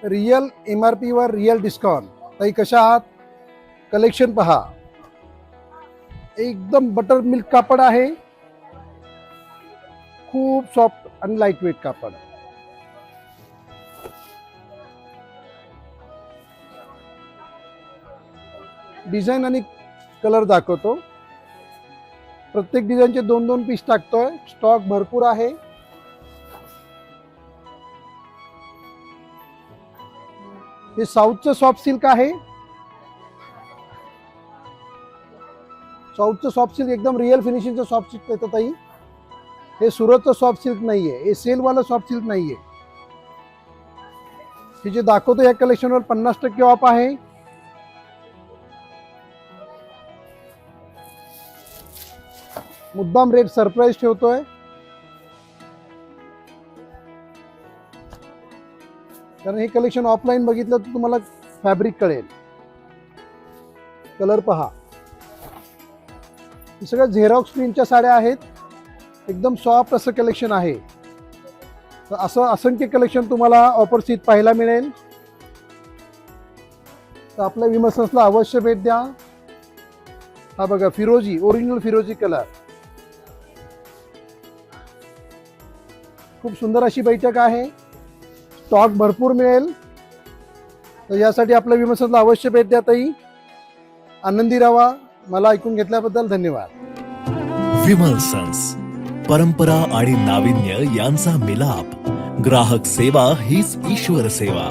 Real MRP वर real discount. ताई कशा आहात? कलेक्शन पहा, एकदम बटर मिल्क कापड आहे, खूप सॉफ्ट आणि लाईट वेट कापड. डिझाईन आणि कलर दाखवतो. प्रत्येक डिझाईनचे 2-2 पीस टाकतोय. स्टॉक भरपूर आहे. हे साऊथचं सॉफ्ट सिल्क आहे. साऊथचं सॉफ्ट सिल्क एकदम रिअल फिनिशिंगचं सॉफ्ट सिल्क येतं ताई. हे सुरतचं सॉफ्ट सिल्क नाहीये, हे सेलवालं सॉफ्ट सिल्क नाहीये. हे जे दाखवतो या कलेक्शनवर 50% ऑफ आहे. मुद्दाम रेट सरप्राईज ठेवतोय, कारण हे कलेक्शन ऑफलाईन बघितलं तर तुम्हाला फॅब्रिक कळेल. कलर पहा, हे सगळं झेरॉक्स प्रिंटच्या साड्या आहेत. एकदम सॉफ्ट असं कलेक्शन आहे. तर असं असंख्य कलेक्शन तुम्हाला ऑफर सीट पाहायला मिळेल. तर आपल्या विमर्शन्सला अवश्य भेट द्या. हा बघा, फिरोजी, ओरिजिनल फिरोजी कलर. खूप सुंदर अशी बैठक आहे. स्टॉक भरपूर मिळेल. तर यासाठी आपल्या विमर्शनला अवश्य भेट द्या ताई. आनंदी राहा. मला ऐकून घेतल्याबद्दल धन्यवाद. विमल सन्स, परंपरा आणि नाविन्य यांचा मिलाप. ग्राहक सेवा हीच ईश्वर सेवा.